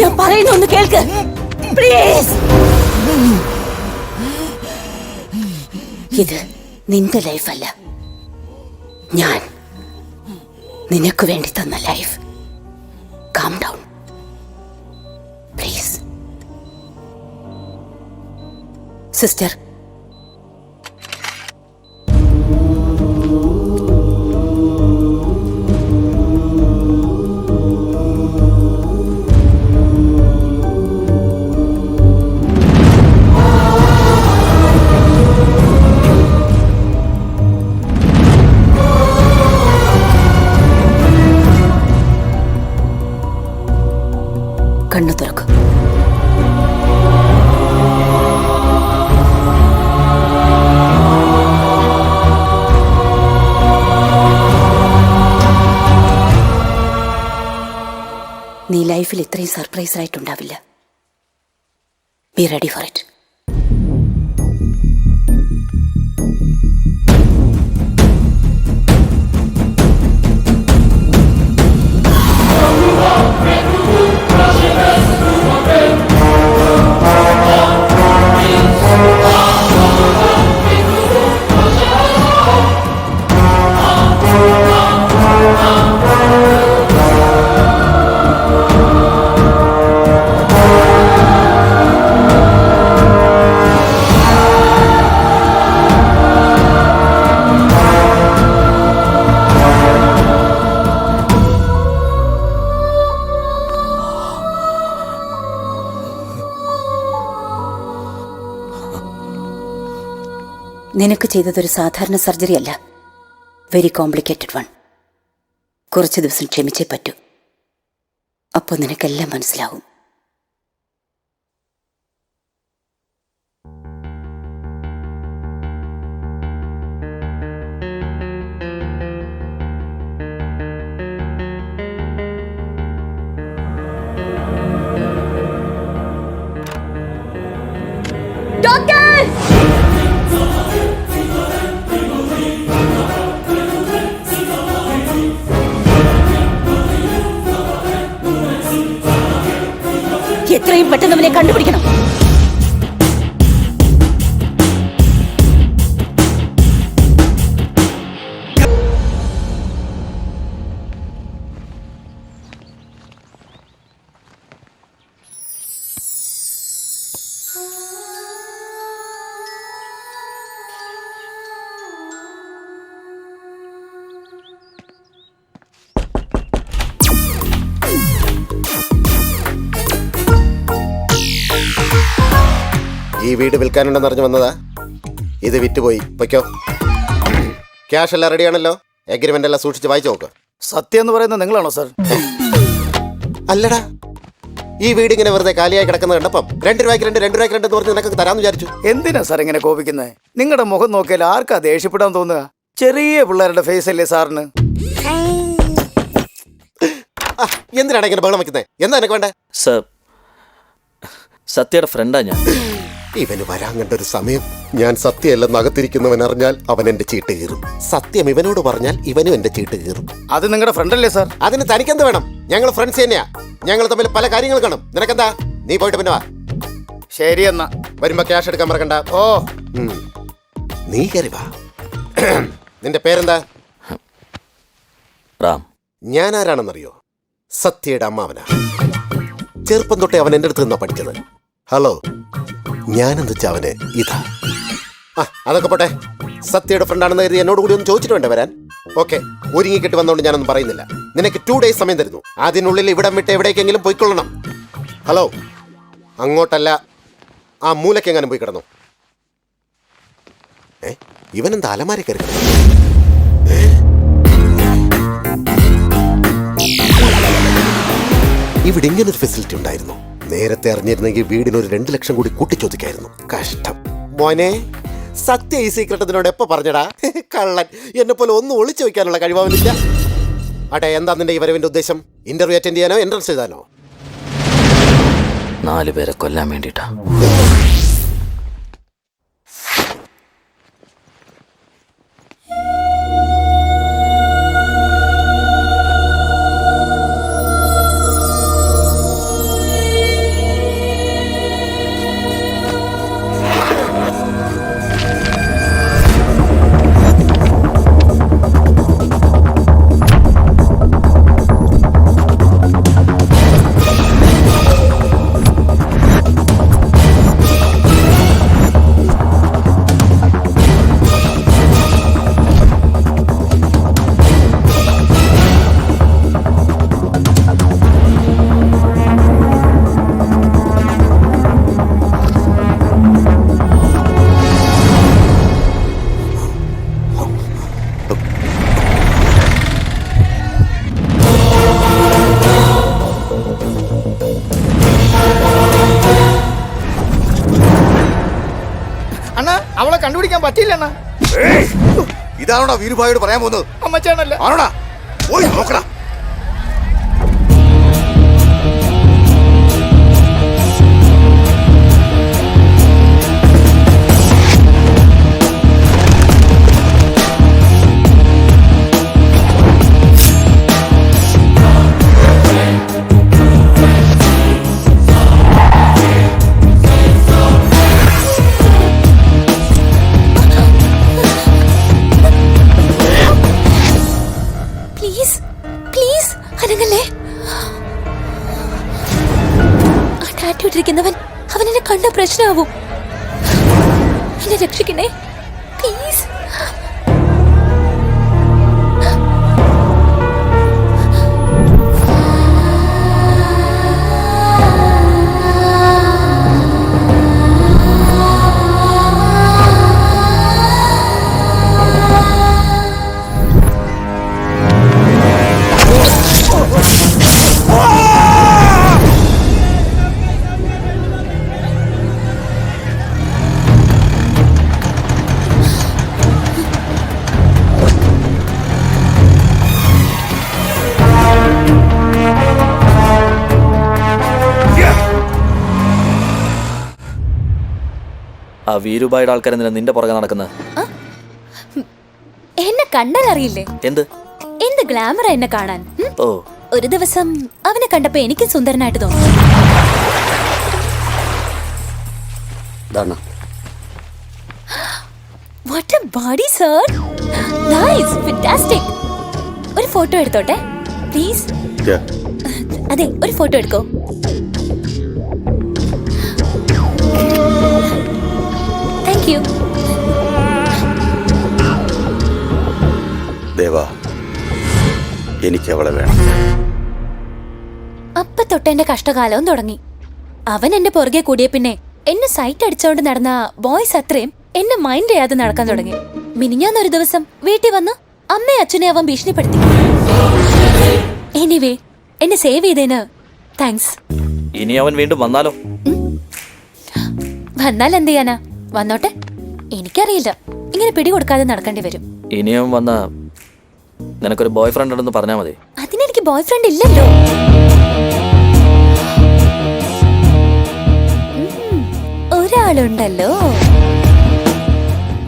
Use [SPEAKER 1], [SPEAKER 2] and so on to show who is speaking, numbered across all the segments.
[SPEAKER 1] ഞാൻ പറയുന്നൊന്ന് കേൾക്ക് പ്ലീസ്. ഇത് നിന്റെ ലൈഫല്ല, ഞാൻ നിനക്ക് വേണ്ടി തന്ന life. Calm down please. Sister, കണ്ണു തുറക്കും. നീ ലൈഫിൽ ഇത്രയും സർപ്രൈസ് ആയിട്ടുണ്ടാവില്ല. Be ready for it. നിനക്ക് ചെയ്തതൊരു സാധാരണ സർജറി അല്ല, വെരി കോംപ്ലിക്കേറ്റഡ് വൺ. കുറച്ച് ദിവസം ക്ഷമിച്ചേ പറ്റൂ, അപ്പോൾ നിനക്കെല്ലാം മനസ്സിലാവും. എത്രയും പെട്ടെന്ന് അവനെ കണ്ടുപിടിക്കണം.
[SPEAKER 2] ഈ വീട് വിൽക്കാനുണ്ടെന്ന് അറിഞ്ഞു വന്നതാ. ഇത് വിറ്റുപോയി, പൊയ്ക്കോ. ക്യാഷ് എല്ലാം റെഡിയാണല്ലോ, എഗ്രിമെന്റ് എല്ലാം സൂക്ഷിച്ച് വായിച്ചു നോക്ക്.
[SPEAKER 3] സത്യം എന്ന് പറയുന്നത് നിങ്ങളാണോ സാർ?
[SPEAKER 2] അല്ലടാ, ഈ വീട് ഇങ്ങനെ വെറുതെ കാലിയായി കിടക്കുന്നത് കണ്ടപ്പം 2 രൂപയ്ക്ക് 2 രൂപയ്ക്ക് 2 എന്ന് പറഞ്ഞ് നിനക്ക് തരാമെന്ന് വിചാരിച്ചു.
[SPEAKER 3] എന്തിനാ സാർ ഇങ്ങനെ കോപിക്കുന്നത്? നിങ്ങളുടെ മുഖം നോക്കിയാൽ ആർക്കാ ദേഷ്യപ്പെടാൻ തോന്നുക? ചെറിയ പിള്ളേരുടെ ഫേസ് അല്ലേ സാറിന്?
[SPEAKER 2] എന്തിനാണ് ഇങ്ങനെ ബഹളം വയ്ക്കുന്നത്? എന്താ എനിക്ക് വേണ്ടേ?
[SPEAKER 4] സർ, സത്യയുടെ ഫ്രണ്ടാ ഞാൻ.
[SPEAKER 2] ഇവന് വരാൻ കണ്ട ഒരു സമയം. ഞാൻ സത്യമല്ലെന്ന് അകത്തിരിക്കുന്നവൻ അറിഞ്ഞാൽ അവൻ എന്റെ ചീട്ട് കീറും. സത്യം ഇവനോട് പറഞ്ഞാൽ ഇവനും എന്റെ ചീട്ട് കീറും.
[SPEAKER 3] അത് നിങ്ങളുടെ ഫ്രണ്ടല്ലേ സാർ?
[SPEAKER 2] അതിന് തനിക്കെന്ത് വേണം? ഞങ്ങൾ ഫ്രണ്ട്സ് തന്നെയാ. ഞങ്ങൾ തമ്മിൽ പല കാര്യങ്ങൾ കാണും. നിനക്കെന്താ? നീ പോയിട്ട് പിന്നെ വാ.
[SPEAKER 3] ശരി എന്നാ.
[SPEAKER 2] വരുമ്പോ ക്യാഷ് എടുക്കാൻ മറക്കണ്ട.
[SPEAKER 3] ഓ,
[SPEAKER 2] നീ കയറി വാ. നിന്റെ പേരെന്താ?
[SPEAKER 4] റാം.
[SPEAKER 2] ഞാൻ ആരാണെന്നറിയോ? സത്യയുടെ അമ്മാവനാ. ചെറുപ്പം തൊട്ടേ അവൻ എൻ്റെ അടുത്ത് നിന്നാ പഠിച്ചത്. ഹലോ, ഞാനെന്ന് വെച്ചാ അവന് ഇതാ. അതൊക്കെ പോട്ടെ. സത്യയുടെ ഫ്രണ്ടാണെന്ന് കരുതി എന്നോട് കൂടി ഒന്ന് ചോദിച്ചിട്ട് വേണ്ട വരാൻ. ഓക്കെ, ഒരുങ്ങിക്കെട്ട് വന്നോണ്ട് ഞാനൊന്നും പറയുന്നില്ല. നിനക്ക് 2 days സമയം തരുന്നു. അതിനുള്ളിൽ ഇവിടം വിട്ട് എവിടേക്കെങ്കിലും പോയിക്കൊള്ളണം. ഹലോ, അങ്ങോട്ടല്ല, ആ മൂലക്കെങ്ങാനും പോയി കിടന്നു. ഇവനെന്താ അലമാരി കയറി? ഇവിടെ ഇങ്ങനൊരു ഫെസിലിറ്റി ഉണ്ടായിരുന്നു. നേരത്തെ അറിഞ്ഞിരുന്നെങ്കിൽ വീടിന് ഒരു 2 ലക്ഷം കൂടി കൂട്ടിച്ചോദിക്കായിരുന്നു. കഷ്ടം മോനെ. സത്യ ഈ സീക്രട്ട് നിന്നോട് എപ്പോ പറഞ്ഞടാ? കള്ളൻ. എന്നെ പോലെ ഒന്നും ഒളിച്ചു വെക്കാനുള്ള കഴിവാവില്ല. ആട്ടെ, എന്താ നിന്റെ ഈ വരവിന്റെ ഉദ്ദേശം? ഇന്റർവ്യൂ അറ്റൻഡ് ചെയ്യാനോ എൻട്രൻസ് എഴുതാനോ?
[SPEAKER 4] 4 പേരെ കൊല്ലാൻ വേണ്ടിട്ടാ.
[SPEAKER 3] പറ്റില്ല അണ്ണാ.
[SPEAKER 4] ഇതാണോടാ വീരുഭായോട് പറയാൻ പോകുന്നത്?
[SPEAKER 3] അമ്മച്ചാണല്ല.
[SPEAKER 4] ആണോടാ? പോയി നോക്കടാ.
[SPEAKER 1] പ്ലീസ് പ്ലീസ് അനങ്ങല്ലേ. ആ ടാറ്റു ഇട്ടിരിക്കുന്നവൻ അവൻ എന്നെ കണ്ട പ്രശ്നമാവും. എന്നെ രക്ഷിക്കണേ പ്ലീസ്.
[SPEAKER 5] ആ വീരുബായുടെ ആൾക്കാരെന്തിനാ നിന്റെ പുറകെ നടക്കുന്നത്?
[SPEAKER 1] എന്നെ കണ്ടാൽ അറിയില്ലേ
[SPEAKER 5] എന്ത്
[SPEAKER 1] എന്ത് ഗ്ലാമറാ എന്നെ കാണാൻ.
[SPEAKER 5] ഓ
[SPEAKER 1] ഒരു ദിവസം അവനെ കണ്ടപ്പോ എനിക്ക് സുന്ദരനായിട്ട് തോന്നി. What a body, sir. Nice, fantastic. ഒരു ഫോട്ടോ എടുത്തോട്ടെ പ്ലീസ്. അതെ, ഒരു ഫോട്ടോ എടുക്കോ. Thank you.
[SPEAKER 4] ദേവാ, എനിക്ക് അവളെ വേണം.
[SPEAKER 1] അപ്പ തൊട്ട് എന്റെ കഷ്ടകാലവും തുടങ്ങി. അവൻ എന്റെ പുറകെ കൂടിയ പിന്നെ എന്നെ സൈറ്റ് അടിച്ചോണ്ട് നടന്ന ബോയ്സ് അത്രയും എന്നെ മൈൻഡ് ചെയ്യാതെ നടക്കാൻ തുടങ്ങി. മിനിഞ്ഞാന്നൊരു ദിവസം വീട്ടിൽ വന്ന് അമ്മയെ അച്ഛനെ അവൻ ഭീഷണിപ്പെടുത്തി. എനിവേ, എന്നെ സേവ് ചെയ്തേന് താങ്ക്സ്.
[SPEAKER 5] ഇനി അവൻ വീണ്ടും വന്നാലോ?
[SPEAKER 1] വന്നാൽ എന്ത് ചെയ്യാനാ? വന്നോട്ടെ, എനിക്കറിയില്ല. ഇങ്ങനെ പിടികൊടുക്കാതെ നടക്കേണ്ടി വരും.
[SPEAKER 5] ഇനിയും വന്ന നിനക്കൊരു ബോയ് ഫ്രണ്ട് ഉണ്ടെന്ന് പറഞ്ഞാൽ മതി.
[SPEAKER 1] അതിനെനിക്ക് ബോയ് ഫ്രണ്ട് ഇല്ലല്ലോ. ഒരാളുണ്ടല്ലോ.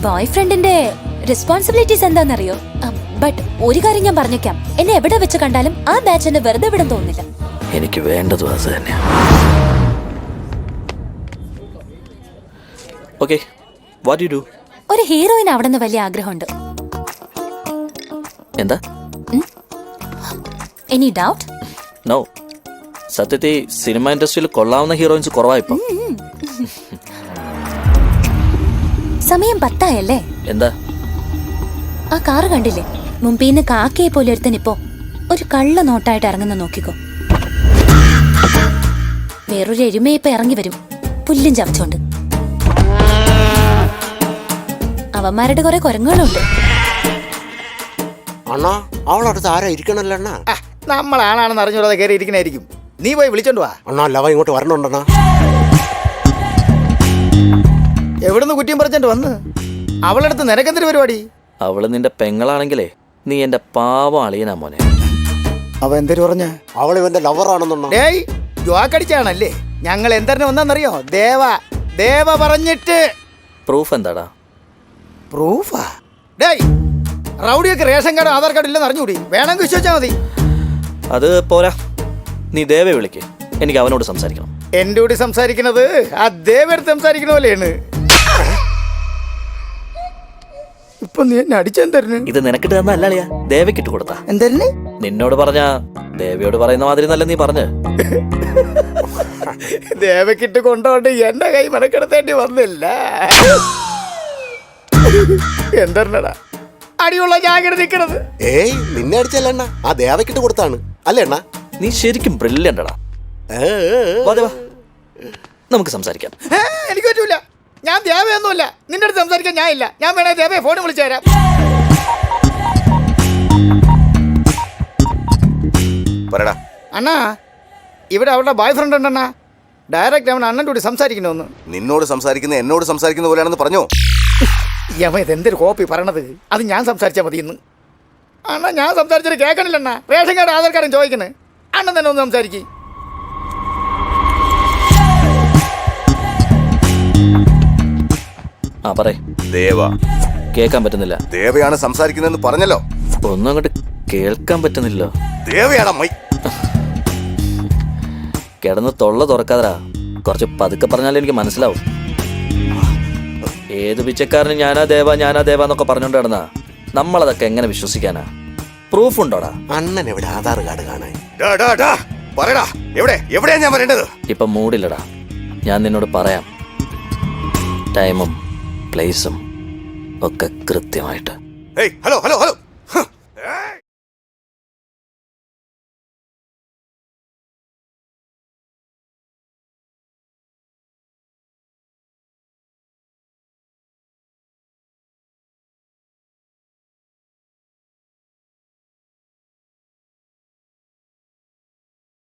[SPEAKER 1] ബോയ് ഫ്രണ്ടിന്റെ റെസ്പോൺസിബിലിറ്റീസ് എന്താണെന്നറിയോ? ബട്ട് ഒരു കാര്യം ഞാൻ പറഞ്ഞേക്കാം, എന്നെ എവിടെ വെച്ച് കണ്ടാലും ആ ബാച്ച് എന്നെ വെറുതെ വിടാൻ തോന്നില്ല.
[SPEAKER 5] എനിക്ക് വേണ്ടതും അത് തന്നെയാ. Okay, what you do?
[SPEAKER 1] ഒരു ഹീറോയിൻ അവിടെ നിന്ന് വലിയ ആഗ്രഹമുണ്ട്.
[SPEAKER 5] എന്താ?
[SPEAKER 1] Any doubt?
[SPEAKER 5] നോ, സത്യത്തിൽ സിനിമ ഇൻഡസ്ട്രിയിൽ കൊള്ളാവുന്ന ഹീറോയിൻസ് കുറവായിപ്പോ.
[SPEAKER 1] സമയം 10 ആയല്ലേ?
[SPEAKER 5] എന്താ?
[SPEAKER 1] ആ കാറ് കണ്ടില്ലേ? മുമ്പീന്ന് കാക്കയെ പോലെ ഒരുത്തനിപ്പോ ഒരു കള്ള നോട്ടായിട്ട് ഇറങ്ങുന്ന നോക്കിക്കോ. വേറൊരു എരുമയെ ഇപ്പൊ ഇറങ്ങി വരും, പുല്ലും ചവച്ചോണ്ട്. അവന്മാരുടെ കുറെ കുരങ്ങുകളുണ്ട്.
[SPEAKER 2] അണ്ണാ, അവളടുത്ത് ആരാ ഇരിക്കണല്ലോ അണ്ണാ?
[SPEAKER 3] നമ്മളാണെന്ന് അറിഞ്ഞൂടാതെ കയറി ഇരിക്കണായിരിക്കും. നീ പോയി വിളിച്ചോണ്ട് വാ.
[SPEAKER 2] അണ്ണാ, ലവ ഇങ്ങോട്ട് വരണുണ്ടണ്ണാ.
[SPEAKER 3] എവിടുന്ന് കുറ്റിയും പറിച്ചോണ്ട് വന്ന്? അവളടുത്ത് നിനക്കെന്തൊരു പരിപാടി?
[SPEAKER 5] അവള് നിന്റെ പെങ്ങളാണെങ്കിലേ നീ എന്റെ പാവം അളിയനാ മോനെ.
[SPEAKER 3] അവ എന്തൊരു പറഞ്ഞ?
[SPEAKER 2] അവൾ ഇവന്റെ ലവറാണെന്നണ്ണാ.
[SPEAKER 3] ഡേയ്, ജോക്കടിച്ചാണല്ലേ? ഞങ്ങൾ എന്തരന് വന്നറിയോ? ദേവ പറഞ്ഞിട്ട്.
[SPEAKER 5] പ്രൂഫ് എന്താടാ?
[SPEAKER 3] പ്രൂഫാ? ഡേയ്, റൗഡിയൊക്കെ റേഷൻ കാർഡ് ആധാർ കാർഡ് ഇല്ലെന്ന് അറിഞ്ഞൂടി. വേണമെങ്കിൽ വിശ്വസിച്ചാൽ മതി.
[SPEAKER 5] അത് പോരാ, നീ ദേവയെ വിളിക്ക്, എനിക്ക് അവനോട് സംസാരിക്കണം.
[SPEAKER 3] എന്റെ കൂടി സംസാരിക്കുന്നത് ആ ദേവടുത്ത് സംസാരിക്കുന്ന പോലെയാണ്. ഇപ്പൊ നീ എന്നെ അടിച്ചെന്തരന്?
[SPEAKER 5] ഇത് നിനക്കിട്ട് തന്ന അല്ലാളിയാ, ദേവയ്ക്കിട്ട് കൊടുത്താ.
[SPEAKER 3] എന്തരന്?
[SPEAKER 5] നിന്നോട് പറഞ്ഞ ദേവയോട് പറയുന്ന മാതിരി നല്ല നീ പറഞ്ഞ്.
[SPEAKER 3] ദേവക്കിട്ട് കൊണ്ടോണ്ട് എന്റെ കൈ മെനക്കെടുത്തേണ്ടി വന്നില്ല. എന്തരനടാ അടിയുള്ള ജാഗ്രത നിൽക്കണത്?
[SPEAKER 2] ഏയ്, നിന്നെ അടിച്ചല്ല അണ്ണാ, ആ ദേവക്കിട്ട് കൊടുത്താണ് അല്ലേ അണ്ണാ?
[SPEAKER 5] നീ ശരിക്കും ബ്രില്യൻ്റെടാ. നമുക്ക് സംസാരിക്കാം.
[SPEAKER 3] എനിക്ക് പറ്റൂല. ഞാൻ ദേവയൊന്നുമില്ല. നിന്റെ അടുത്ത് സംസാരിക്കാൻ ഞാൻ ഇല്ല. ഞാൻ വേണേ ദേവയെ ഫോൺ വിളിച്ചു തരാം.
[SPEAKER 4] പറടാ
[SPEAKER 3] അണ്ണാ, ഇവിടെ അവളുടെ ബോയ് ഫ്രണ്ട് ഉണ്ടണ്ണാ. ഡയറക്റ്റ് അവൻ അണ്ണൻ്റെ കൂടി സംസാരിക്കണമെന്ന്.
[SPEAKER 4] നിന്നോട് സംസാരിക്കുന്ന എന്നോട് സംസാരിക്കുന്ന പോലെയാണെന്ന് പറഞ്ഞോ?
[SPEAKER 3] യമ ഇതെന്തൊരു കോപ്പി പറയണത്? അത് ഞാൻ സംസാരിച്ചാൽ മതി ഇന്ന്. അണ്ണാ ഞാൻ സംസാരിച്ചിട്ട് കേൾക്കണില്ല അണ്ണാ. റേഷൻ കാർഡ് ആധാർ കാർഡും ചോദിക്കണേ. അണ്ണൻ തന്നെ ഒന്ന് സംസാരിക്കും.
[SPEAKER 5] ആ പറയ്.
[SPEAKER 4] ദേവ.
[SPEAKER 5] കേൾക്കാൻ പറ്റുന്നില്ല.
[SPEAKER 4] ദേവയാണ് സംസാരിക്കുന്നതെന്ന് പറഞ്ഞല്ലോ.
[SPEAKER 5] ഒന്നും അങ്ങോട്ട് കേൾക്കാൻ പറ്റുന്നില്ലോ.
[SPEAKER 4] ദേവയാണ് മൈ.
[SPEAKER 5] കിടന്ന് തൊള്ള തുറക്കാതരാ. കുറച്ച് പതുക്കെ പറഞ്ഞാലേ എനിക്ക് മനസ്സിലാവും. ഏത് പിച്ചക്കാരനും ഞാനാ ദേവ എന്നൊക്കെ പറഞ്ഞോണ്ട് കിടന്നാ നമ്മളതൊക്കെ എങ്ങനെ വിശ്വസിക്കാനാ? പ്രൂഫ് ഉണ്ടോടാ?
[SPEAKER 2] അണ്ണൻ എവിടെ ആധാർ കാർഡ് കാണാൻ?
[SPEAKER 4] പറയടാ, എവിടെയാ ഞാൻ വരേണ്ടത്?
[SPEAKER 5] ഇപ്പം മൂടില്ലടാ. ഞാൻ നിന്നോട് പറയാം. ടൈമും പ്ലേസും ഒക്കെ കൃത്യമായിട്ട്.
[SPEAKER 4] ഹലോ